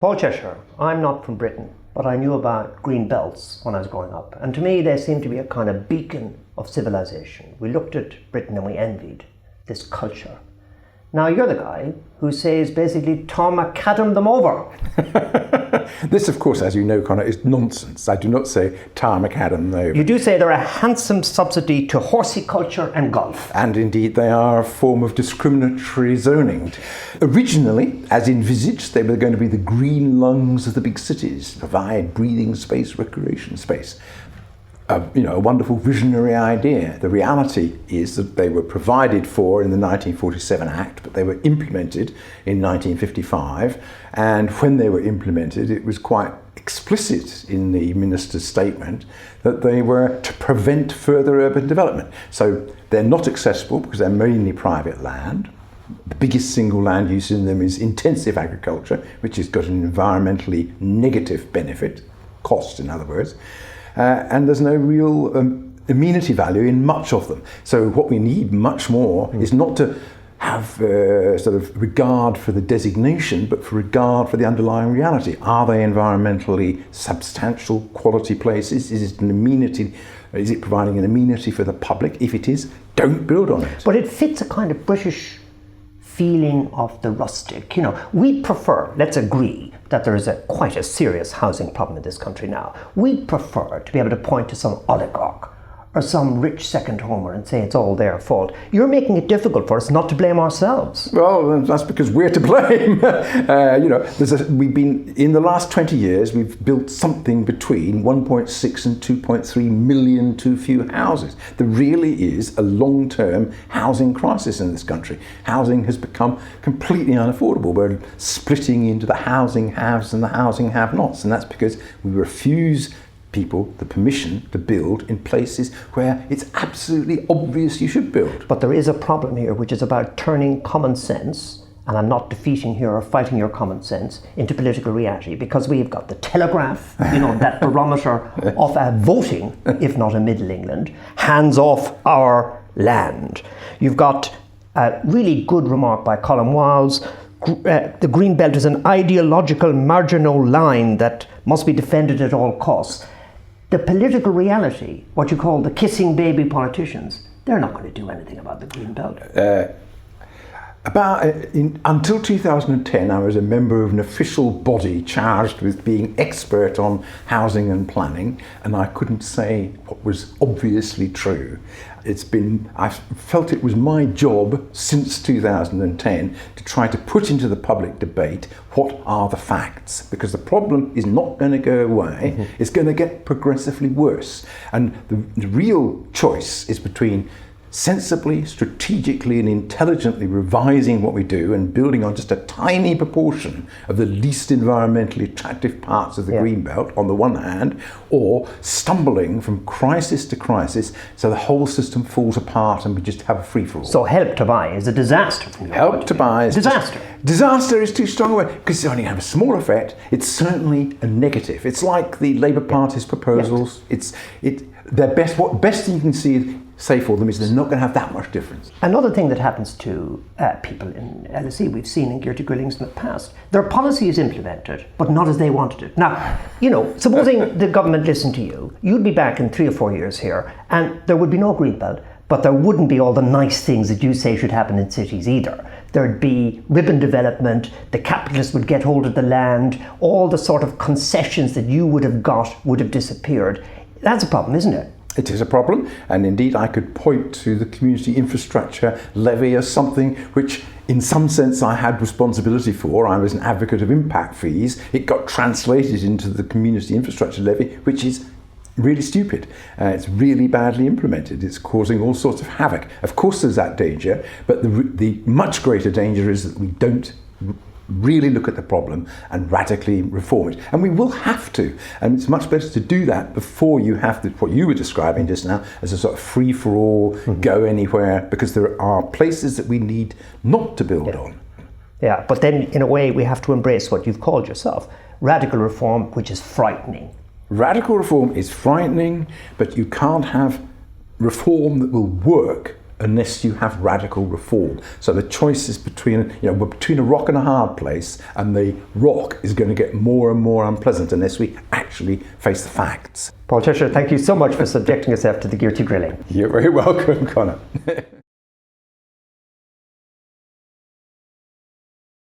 Paul Cheshire, I'm not from Britain, but I knew about green belts when I was growing up. And to me, they seemed to be a kind of beacon of civilization. We looked at Britain and we envied this culture. Now you're the guy who says basically Tom macadam them over. This, of course, as you know, Conor, is nonsense. I do not say Tom macadam them over. You do say they're a handsome subsidy to horticulture and golf. And indeed, they are a form of discriminatory zoning. Originally, as envisaged, they were going to be the green lungs of the big cities, provide breathing space, recreation space. A wonderful visionary idea. The reality is that they were provided for in the 1947 Act, but they were implemented in 1955. And when they were implemented, it was quite explicit in the minister's statement that they were to prevent further urban development. So they're not accessible because they're mainly private land. The biggest single land use in them is intensive agriculture, which has got an environmentally negative benefit, cost in other words. And there's no real amenity value in much of them. So what we need much more is not to have sort of regard for the designation, but for regard for the underlying reality. Are they environmentally substantial quality places? Is it an amenity? Is it providing an amenity for the public? If it is, don't build on it. But it fits a kind of British feeling of the rustic. We prefer, let's agree, that there is quite a serious housing problem in this country now. We prefer to be able to point to some oligarch or some rich second homer and say it's all their fault. You're making it difficult for us not to blame ourselves. Well, that's because we're to blame. We've been, in the last 20 years, we've built something between 1.6 and 2.3 million too few houses. There really is a long-term housing crisis in this country. Housing has become completely unaffordable. We're splitting into the housing haves and the housing have-nots, and that's because we refuse people the permission to build in places where it's absolutely obvious you should build. But there is a problem here, which is about turning common sense, and I'm not defeating here or fighting your common sense, into political reality, because we've got the Telegraph, that barometer of voting, if not in Middle England, hands off our land. You've got a really good remark by Colin Wiles. The green belt is an ideological marginal line that must be defended at all costs. The political reality, what you call the kissing baby politicians, they're not going to do anything about the green belt. Until 2010, I was a member of an official body charged with being expert on housing and planning, and I couldn't say what was obviously true. I felt it was my job since 2010 to try to put into the public debate what are the facts, because the problem is not going to go away. Mm-hmm. It's going to get progressively worse. And the real choice is between sensibly, strategically and intelligently revising what we do and building on just a tiny proportion of the least environmentally attractive parts of the greenbelt on the one hand, or stumbling from crisis to crisis so the whole system falls apart and we just have a free-for-all. So Help to Buy is a disaster from your Help to Buy is disaster. Disaster is too strong a word because it's only have a small effect. It's certainly a negative. It's like the Labour Party's proposals. Yes. What best thing you can say for them is they're not going to have that much difference. Another thing that happens to people in LSE, we've seen in Gearty Grillings in the past, their policy is implemented, but not as they wanted it. Now, supposing the government listened to you, you'd be back in 3 or 4 years here, and there would be no greenbelt, but there wouldn't be all the nice things that you say should happen in cities either. There'd be ribbon development, the capitalists would get hold of the land, all the sort of concessions that you would have got would have disappeared. That's a problem, isn't it? It is a problem, and indeed I could point to the community infrastructure levy as something which in some sense I had responsibility for. I was an advocate of impact fees. It got translated into the community infrastructure levy, which is really stupid. It's really badly implemented. It's causing all sorts of havoc. Of course there's that danger, but the much greater danger is that we don't really look at the problem and radically reform it. And we will have to. And it's much better to do that before you have what you were describing just now as a sort of free-for-all, go anywhere, because there are places that we need not to build on. Yeah, but then in a way we have to embrace what you've called yourself, radical reform, which is frightening. Radical reform is frightening, but you can't have reform that will work unless you have radical reform. So the choice is between, we're between a rock and a hard place, and the rock is going to get more and more unpleasant unless we actually face the facts. Paul Cheshire, thank you so much for subjecting yourself to the Gearty grilling. You're very welcome, Conor.